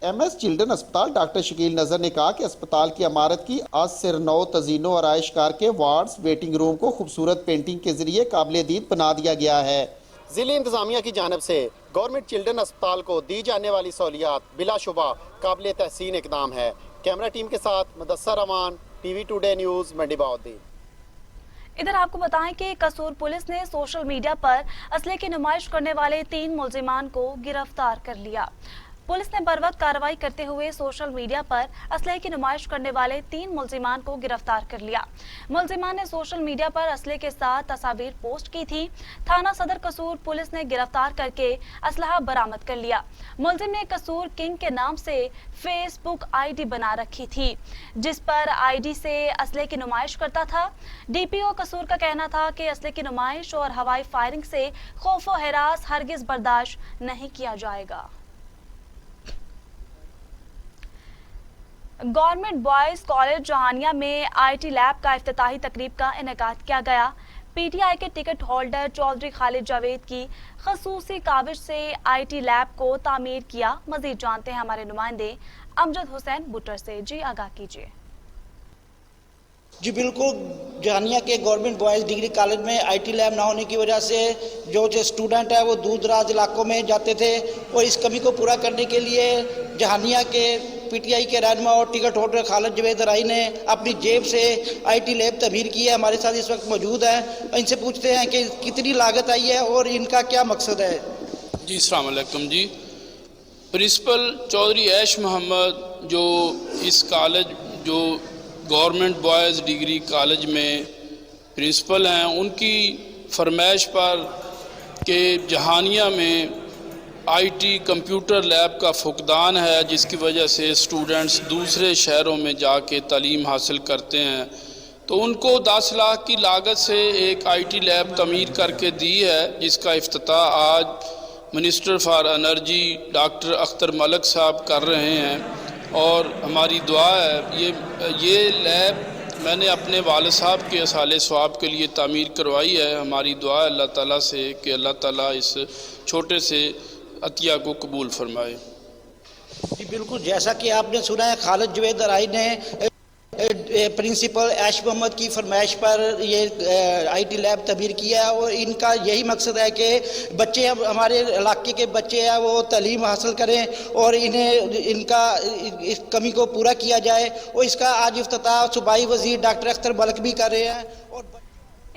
एमएस चिल्ड्रन अस्पताल डॉक्टर शकील नजर ने कहा कि अस्पताल की इमारत की आज सिर 9 तजीनो और आयशकार के वार्ड्स, वेटिंग रूम को खूबसूरत पेंटिंग के जरिए काबिल दीद बना दिया गया है। जिले इंतजामिया की जानब से गवर्नमेंट चिल्ड्रन अस्पताल को दी जाने वाली सहूलियात बिलाशुबा काबिल तहसीन इकदाम है। कैमरा टीम के साथ मुदस्सिर अमान, टीवी टुडे न्यूज़, मंडी बाउद्दीन। इधर आपको बताएं कि कसूर पुलिस ने सोशल मीडिया पर असले की नुमाइश करने वाले 3 मुल्जिमान को गिरफ्तार कर लिया। पुलिस ने बरवक्त कार्रवाई करते हुए सोशल मीडिया पर असले की नुमाइश करने वाले 3 मुल्जिमान को गिरफ्तार कर लिया। मुल्जिमान ने सोशल मीडिया पर असले के साथ तस्वीर पोस्ट की थी। थाना सदर कसूर पुलिस ने गिरफ्तार करके असलहा बरामद कर लिया। मुल्जिम ने कसूर किंग के नाम से फेसबुक आईडी बना रखी थी, जिस पर आईडी से असले की नुमाइश करता था। डीपीओ कसूर का कहना था कि असले की नुमाइश और हवाई फायरिंग से खौफो हरास हरगिज बर्दाश्त नहीं किया जाएगा। गवर्नमेंट बॉयज़ कॉलेज जहानिया में आईटी लैब का इफ्तिताही तकरीब का इनेकाद किया गया। पीटीआई के टिकट होल्डर चौधरी खालिद जावेद की खसूसी काविश से आईटी लैब को तामीर किया। मजीद जानते हैं हमारे नुमाइंदे अमजद हुसैन बुटर से। जी आगाह कीजिए। जी बिल्कुल, जहानिया के गवर्नमेंट बॉयज़ डिग्री कॉलेज में आईटी लैब ना होने की वजह से जो स्टूडेंट है वो दूर दराज इलाकों में जाते थे और इस कमी को पूरा करने के लिए जहानिया के पीटीआई के रहनुमा और टिकट होल्डर खालिद जावेद राई ने अपनी जेब से आईटी लैब तमीर की है। हमारे साथ इस वक्त मौजूद है, इनसे पूछते हैं कि कितनी लागत आई है और इनका क्या मकसद है। जी अस्सलाम वालेकुम। जी प्रिंसिपल चौधरी ऐश मोहम्मद जो इस कॉलेज जो गवर्नमेंट बॉयज़ डिग्री कॉलेज में प्रिंसिपल हैं, उनकी फरमाइश पर कि जहानिया में आईटी कंप्यूटर लैब का फुकदान है, जिसकी वजह से स्टूडेंट्स दूसरे शहरों में जाके तालीम हासिल करते हैं, तो उनको 10 लाख की लागत से एक आईटी लैब तमीर करके दी है, जिसका इफ्तिताह आज minister for energy doctor Akhtar Malik साहब कर रहे हैं। और हमारी दुआ है ये लैब मैंने अपने वालिद साहब के साले सवाब के लिए तामीर करवाई है। हमारी दुआ है अल्लाह ताला से कि अल्लाह ताला इस छोटे से अतिया को कबूल फरमाए। जी बिल्कुल, जैसा कि आपने सुना है खालिद जावेद राई ने प्रिंसिपल ऐश मोहम्मद की फरमाइश पर ये IT लैब तबीर किया है और इनका यही मकसद है कि बच्चे हमारे इलाके के बच्चे हैं वो तालीम हासिल करें और इन्हें इनका इस कमी को पूरा किया जाए। और इसका आज इफ्तिताह सूबाई वज़ीर डॉक्टर अख्तर बलख भी कर रहे हैं। और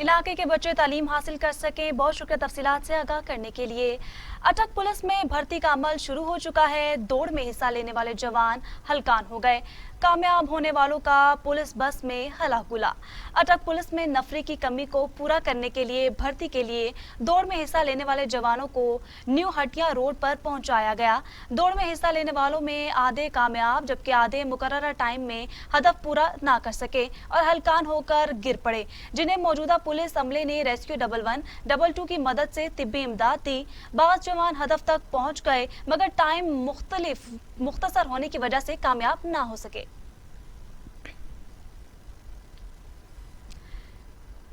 इलाके के बच्चे तालीम हासिल कर सकें। बहुत शुक्रिया तफसीलात से आगाह करने के लिए। अटक पुलिस में भर्ती का अमल शुरू हो चुका है। दौड़ में हिस्सा लेने वाले जवान हलकान हो गए। कामयाब होने वालों का पुलिस बस में हला गुला। अटक पुलिस में नफरी की कमी को पूरा करने के लिए भर्ती के लिए दौड़ में हिस्सा लेने वाले जवानों को न्यू हटिया रोड पर पहुंचाया गया। दौड़ में हिस्सा लेने वालों में आधे कामयाब जबकि आधे मुकर्ररा टाइम में हदफ पूरा ना कर सके और हलकान होकर गिर पड़े, जिन्हें मौजूदा पुलिस अमले ने रेस्क्यू 112 की मदद से तिब्बी इमदाद दी। बाज जवान हदफ तक पहुंच गए मगर टाइम मुख्तसर होने की वजह से कामयाब ना हो सके।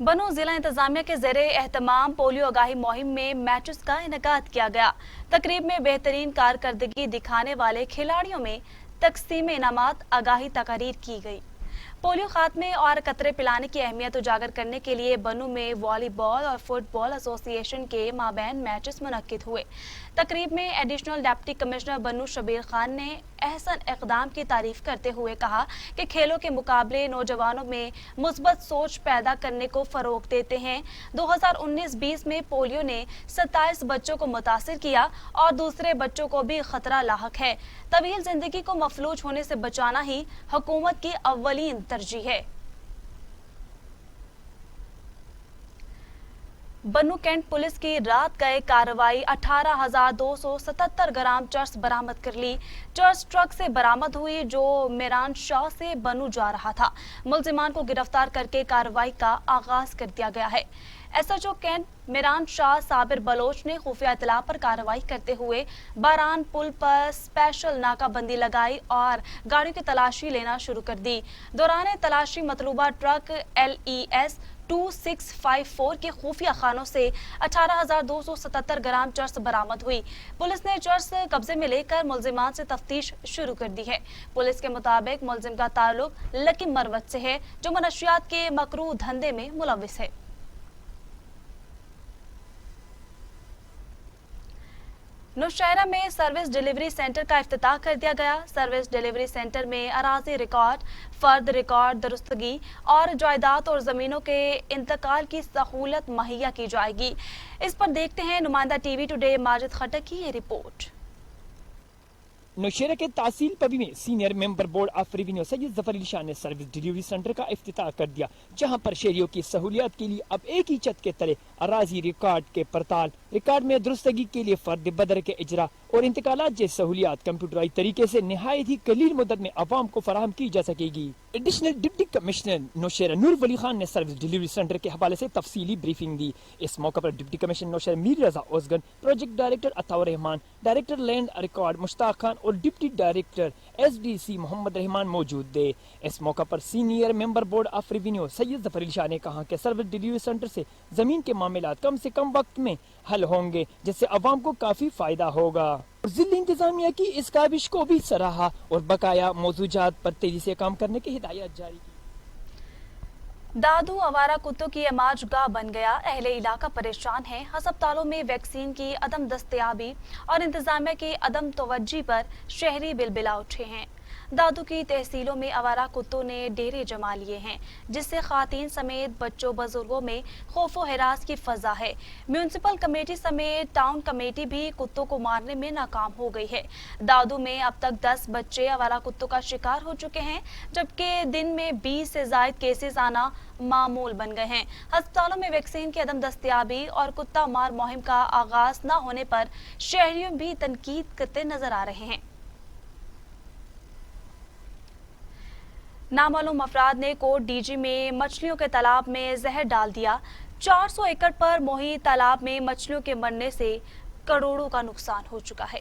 बनो जिला इंतजामिया के ज़रिए एहतमाम पोलियो आगाही मुहिम में मैचेस का इनेकाद किया गया। तकरीब में बेहतरीन कारकर्दगी दिखाने वाले खिलाड़ियों में तकसीम इनामात आगाही तकारीर की गई। पोलियो खात्मे और कतरे पिलाने की अहमियत उजागर करने के लिए बनू में वॉलीबॉल और फुटबॉल एसोसिएशन के माबैन मैचेस मुनक्किद हुए। तकरीब में एडिशनल डिप्टी कमिश्नर बनू शबीर खान ने अहसन इक़दाम की तारीफ करते हुए कहा कि खेलों के मुकाबले नौजवानों में मुस्बत सोच पैदा करने को फ़रोग देते हैं। 2019-20 में पोलियो ने 27 बच्चों को मुतासिर किया और दूसरे बच्चों को भी खतरा लाहक है। तवील जिंदगी को मफलूज होने से बचाना ही हुकूमत की अव्वलीन तरजीह है। बन्नू कैंट पुलिस की रात गए कार्रवाई 18,277 ग्राम चर्स बरामद कर ली। चर्स ट्रक से बरामद हुई जो मेरान शाह से बन्नू जा रहा था। मुलजिमान को गिरफ्तार करके कार्रवाई का आगाज कर दिया गया है। SHO कैंट मेरान शाह साबिर बलोच ने खुफिया इतला पर कार्रवाई करते हुए बारान पुल पर स्पेशल नाकाबंदी लगाई और गाड़ियों की तलाशी लेना शुरू कर दी। दौरान तलाशी मतलूबा ट्रक LES 2654 के खुफिया खानों से 18,277 ग्राम चर्स बरामद हुई। पुलिस ने चर्स कब्जे में लेकर मुलजिमान से तफ्तीश शुरू कर दी है। पुलिस के मुताबिक मुलजिम का ताल्लुक लकी मरवत से है जो मनशियात के मकरू धंधे में मुलविस है। नौशहरा में सर्विस डिलीवरी सेंटर का इफ्तिताह कर दिया गया। सर्विस डिलीवरी सेंटर में अराजी रिकॉर्ड, फर्द रिकॉर्ड दुरुस्तगी और जायदाद और ज़मीनों के इंतकाल की सहूलत मुहैया की जाएगी। इस पर देखते हैं नुमाइंदा TV टुडे माजिद खटक की ये रिपोर्ट। नौशहरा के तहसील पबी में senior member board of revenue Syed Zafar Ali Shah ने सर्विस डिलीवरी सेंटर का इफ्तिताह कर दिया, जहां पर शहरियों की सहूलियत के लिए अब एक ही छत के तले अराजी रिकॉर्ड के पड़ताल, रिकॉर्ड में दुरुस्तगी के लिए फर्द बदर के इजरा और इंतकालात जैसी सहूलियात कंप्यूटराइज तरीके से निहायत ही कलील मुद्दत में अवाम को फराहम की जा सकेगी। एडिशनल डिप्टी कमिश्नर नौशहरा नूर वली खान ने सर्विस डिलीवरी सेंटर के हवाले से तफसीली ब्रीफिंग दी। इस मौके पर deputy commissioner Nowshera Mir Raza Osgan, project director Ataur Rahman, director land record Mushtaq Khan और deputy director SDC Mohammad Rahman मौजूद थे। इस मौका पर senior member board of revenue Syed Zafar Ali Shah ने कहा कि सर्विस डिलीवरी सेंटर से जमीन के मामलात कम से कम वक्त में हल होंगे, जिससे अवाम को काफी फायदा होगा। जिला इंतजामिया की इस काविश को भी सराहा और बकाया मौजूदात पर तेजी से काम करने की हिदायत जारी की। दादू आवारा कुत्तों की अमाज गाह बन गया। अहले इलाका परेशान है। अस्पतालों में वैक्सीन की अदम दस्तयाबी और इंतजामिया की अदम तवज्जी पर शहरी बिलबिला उठे हैं। दादू की तहसीलों में आवारा कुत्तों ने डेरे जमा लिए हैं, जिससे खातीन समेत बच्चों बुजुर्गों में खौफो हिरास की फजा है। म्यूनिसिपल कमेटी समेत टाउन कमेटी भी कुत्तों को मारने में नाकाम हो गई है। दादू में अब तक 10 बच्चे आवारा कुत्तों का शिकार हो चुके हैं, जबकि दिन में 20 से ज्यादा केसेस आना मामूल बन गए हैं। अस्पतालों में वैक्सीन की अदम दस्तयाबी और कुत्ता मार मुहिम का आगाज न होने पर शहरियों भी तनकीद करते नजर आ रहे हैं। नामालूम अफराद ने कोट डीजी में मछलियों के तालाब में जहर डाल दिया। 400 एकड़ पर मोही तालाब में मछलियों के मरने से करोड़ों का नुकसान हो चुका है।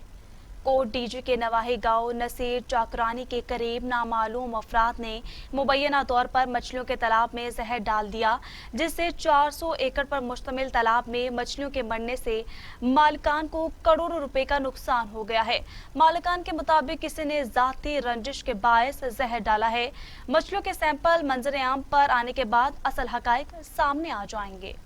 कोट डीजी के नवाही गांव नसीर चाकरानी के करीब नामालूम अफराद ने मुबैना तौर पर मछलियों के तालाब में जहर डाल दिया, जिससे 400 एकड़ पर मुश्तमिल तालाब में मछलियों के मरने से मालिकान को करोड़ों रुपए का नुकसान हो गया है। मालिकान के मुताबिक किसी ने जाती रंजिश के बायस जहर डाला है। मछलियों के सैंपल मंजर आम पर आने के बाद असल हकाइक सामने आ जाएंगे।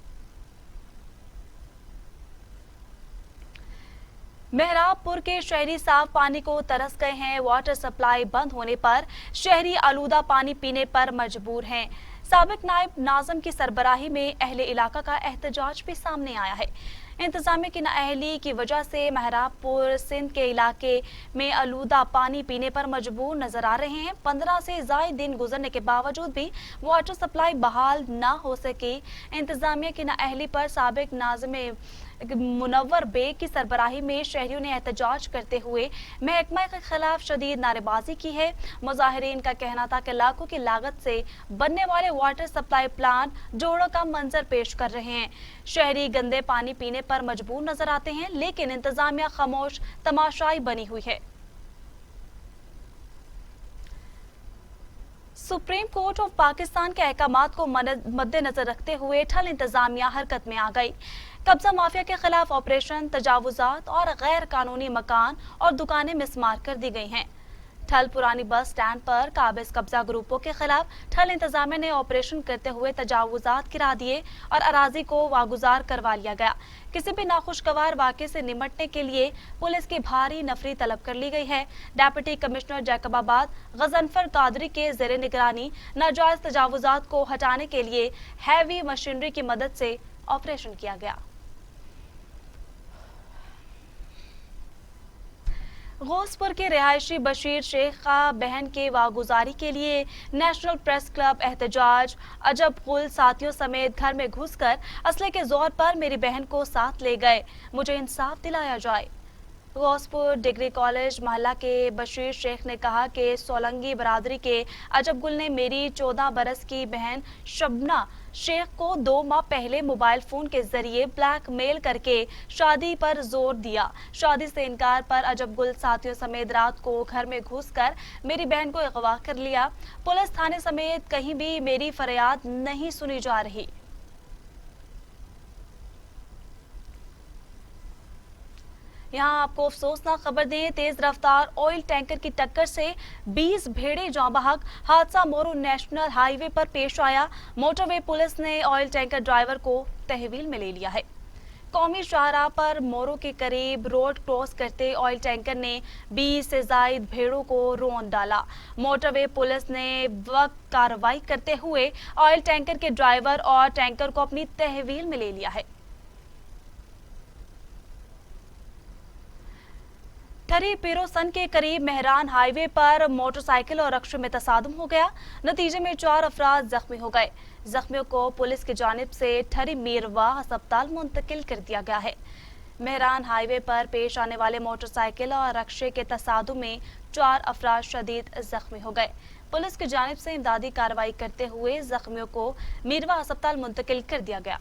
मेहराबपुर के शहरी साफ पानी को तरस गए हैं। वाटर सप्लाई बंद होने पर शहरी आलूदा पानी पीने पर मजबूर हैं। साबिक नायब नाज़िम की सरबराही में अहले इलाका का एहतजाज भी सामने आया है। इंतजामिया की नाअहली की वजह से मेहराबपुर सिंध के इलाके में आलूदा पानी पीने पर मजबूर नजर आ रहे हैं। 15 से ज़ायद दिन गुजरने के बावजूद भी वाटर सप्लाई बहाल ना हो सकी। इंतजामिया की नाअहली पर साबिक नाज़िम मुनव्वर बेग की सरबराही में शहरियों ने एहतजाज करते हुए महकमा के खिलाफ शदीद नारेबाजी की है। मुजाहिरीन का कहना था कि लाखों की लागत से बनने वाले वाटर सप्लाई प्लांट जोड़ों का मंजर पेश कर रहे हैं। शहरी गंदे पानी पीने पर मजबूर नजर आते हैं, लेकिन इंतजामिया खामोश तमाशाई बनी हुई है। सुप्रीम कोर्ट ऑफ पाकिस्तान के अहकामात को मद्देनजर रखते हुए ठल इंतजामिया हरकत में आ गई। कब्जा माफिया के खिलाफ ऑपरेशन, तजावुजात और गैर कानूनी मकान और दुकानें मिसमार कर दी गई हैं। ठल पुरानी बस स्टैंड पर काबिज कब्जा ग्रुपों के खिलाफ ठल इंतजामिया ने ऑपरेशन करते हुए तजावुजात गिरा दिए और अराजी को वागुजार करवा लिया गया। किसी भी नाखुशगवार वाक़े से निमटने के लिए पुलिस की भारी नफरी तलब कर ली गई है। डेप्यूटी कमिश्नर जैकबाबाद गजनफर कादरी के ज़ेरे निगरानी नाजायज तजावुजात को हटाने के लिए हैवी मशीनरी की मदद से ऑपरेशन किया गया। गौसपुर के रिहायशी बशीर शेख का बहन के वागुजारी के लिए नेशनल प्रेस क्लब एहतजाज। अजब गुल साथियों समेत घर में घुसकर असले के जोर पर मेरी बहन को साथ ले गए, मुझे इंसाफ दिलाया जाए। गौसपुर डिग्री कॉलेज महल्ला के बशीर शेख ने कहा कि सोलंगी बरादरी के अजब गुल ने मेरी 14 बरस की बहन शबना शेख को 2 माह पहले मोबाइल फोन के जरिए ब्लैकमेल करके शादी पर जोर दिया। शादी से इनकार पर अजब गुल साथियों समेत रात को घर में घुसकर मेरी बहन को अगवा कर लिया। पुलिस थाने समेत कहीं भी मेरी फरियाद नहीं सुनी जा रही। यहाँ आपको अफसोसनाक खबर दें, तेज रफ्तार ऑयल टैंकर की टक्कर से 20 भेड़े जाँ बहक। हादसा मोरू नेशनल हाईवे पर पेश आया। मोटरवे पुलिस ने ऑयल टैंकर ड्राइवर को तहवील में ले लिया है। कौमी शाहराह पर मोरू के करीब रोड क्रॉस करते ऑयल टैंकर ने 20 से जायद भेड़ों को रौंद डाला। मोटरवे पुलिस ने वक्त कार्रवाई करते हुए ऑयल टैंकर के ड्राइवर और टैंकर को अपनी तहवील में ले लिया है। ठरी पीरोसन के करीब मेहरान हाईवे पर मोटरसाइकिल और रक्शे में तसादुम हो गया। नतीजे में 4 अफराद जख्मी हो गए। जख्मियों को पुलिस की जानिब से ठरी मीरवा अस्पताल मुंतकिल कर दिया गया है। मेहरान हाईवे पर पेश आने वाले मोटरसाइकिल और रक्शे के तसादुम में 4 अफराद शदीद जख्मी हो गए। पुलिस की जानिब से इमदादी कार्रवाई करते हुए जख्मियों को मीरवा अस्पताल मुंतकिल कर दिया गया।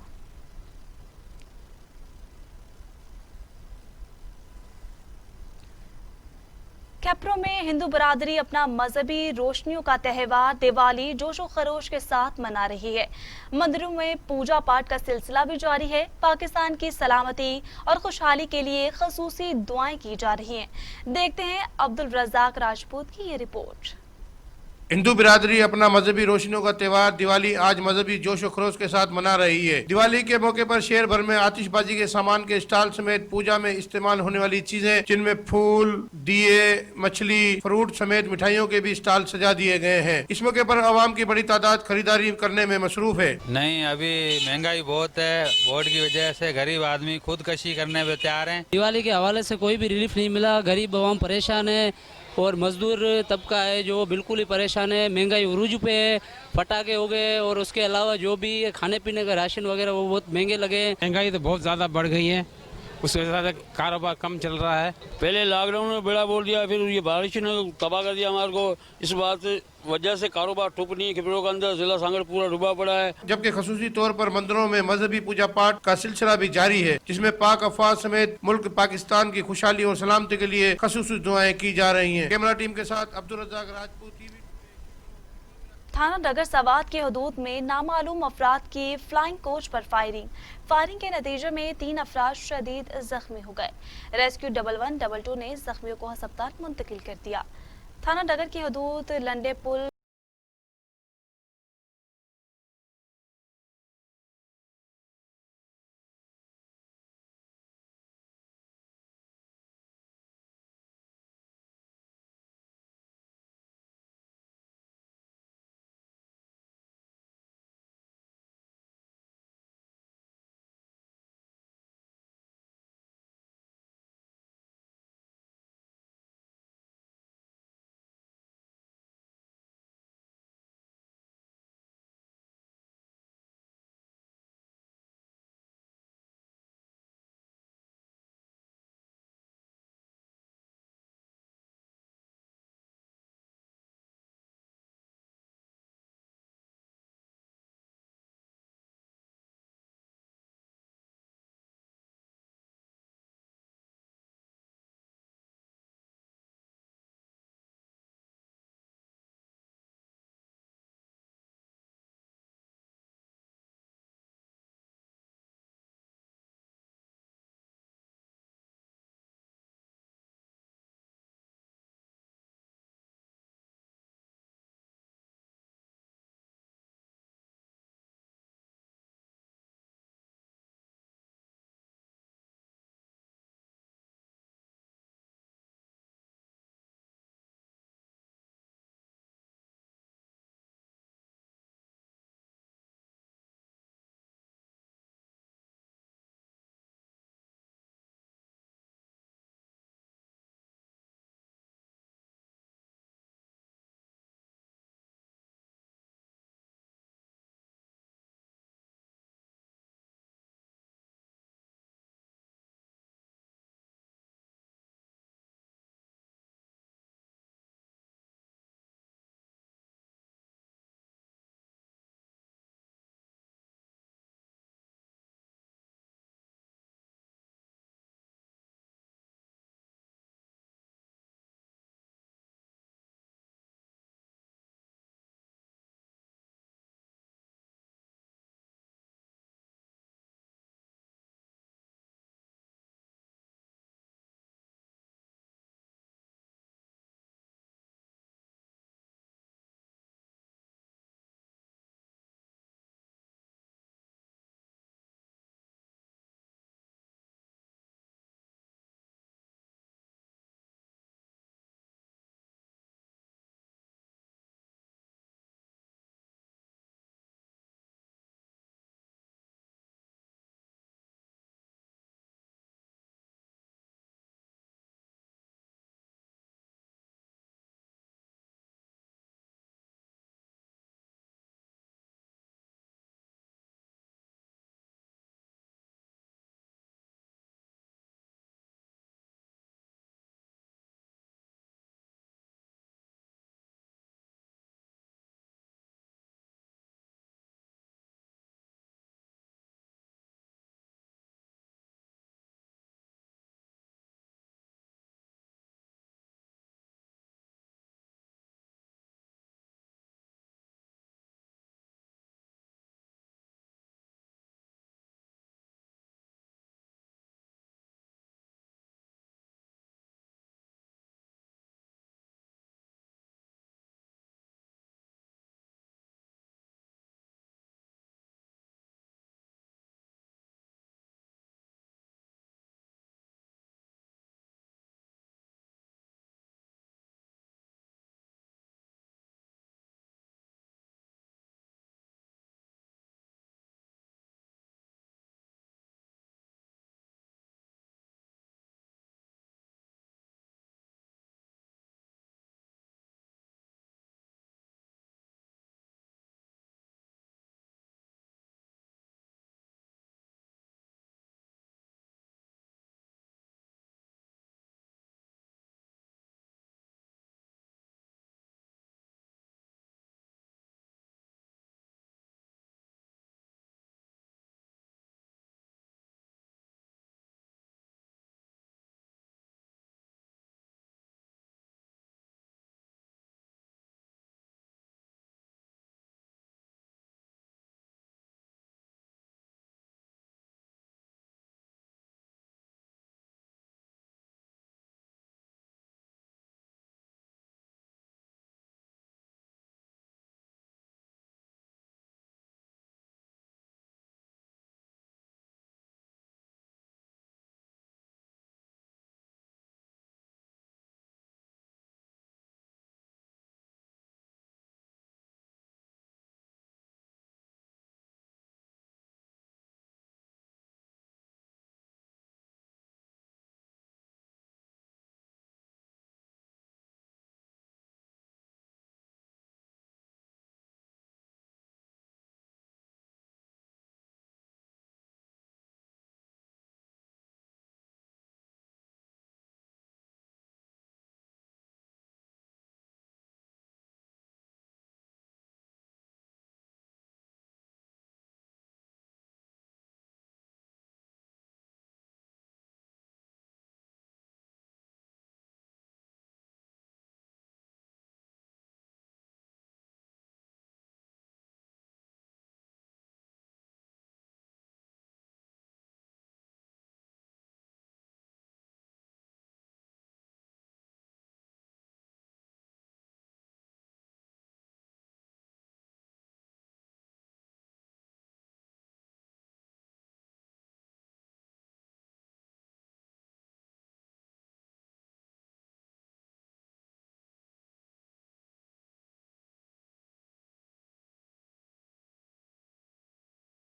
कैप्रो में हिंदू बरादरी अपना मजहबी रोशनियों का त्यौहार दिवाली जोशो खरोश के साथ मना रही है। मंदिरों में पूजा पाठ का सिलसिला भी जारी है। पाकिस्तान की सलामती और खुशहाली के लिए खसूसी दुआएं की जा रही हैं। देखते हैं अब्दुल रज़ाक राजपूत की ये रिपोर्ट। हिंदू बिरादरी अपना मजहबी रोशनियों का त्यौहार दिवाली आज मजहबी जोश खरोश के साथ मना रही है। दिवाली के मौके पर शहर भर में आतिशबाजी के सामान के स्टॉल समेत पूजा में इस्तेमाल होने वाली चीजें जिनमें फूल, दिए, मछली, फ्रूट समेत मिठाइयों के भी स्टॉल सजा दिए गए हैं। इस मौके पर आवाम की बड़ी तादाद खरीदारी करने में मसरूफ है। नहीं, अभी महंगाई बहुत है, वोट की वजह से गरीब आदमी खुदकशी करने में तैयार है। दिवाली के हवाले से कोई भी रिलीफ नहीं मिला। गरीब आवाम परेशान है और मजदूर तबका है जो बिल्कुल ही परेशान है। महंगाई उरूज पे है, पटाखे हो गए और उसके अलावा जो भी खाने पीने का राशन वगैरह वो बहुत महंगे लगे। महंगाई तो बहुत ज़्यादा बढ़ गई है उसकी वजह से कारोबार कम चल रहा है। पहले लॉकडाउन में बेड़ा बोल दिया, फिर ये बारिश ने तबाह कर दिया हमारे को। इस बात वजह से कारोबार ठुक नहीं है, खिपड़ों के अंदर जिला सांगड़ पूरा डूबा पड़ा है। जबकि खसूसी तौर पर मंदिरों में मजहबी पूजा पाठ का सिलसिला भी जारी है, जिसमें पाक अफवाज समेत मुल्क पाकिस्तान की खुशहाली और सलामती के लिए खसूसी दुआएं की जा रही हैं। कैमरा टीम के साथ अब्दुल रज़ाक राजपूत, टीवी। थाना नगर सवात की हदूद में नामालूम अफराद की फ्लाइंग कोच पर फायरिंग के नतीजे में 3 अफराद शदीद जख्मी हो गए। रेस्क्यू 1112 ने जख्मियों को अस्पताल मुंतकिल कर दिया। थाना नगर की हदूद लंडे पुल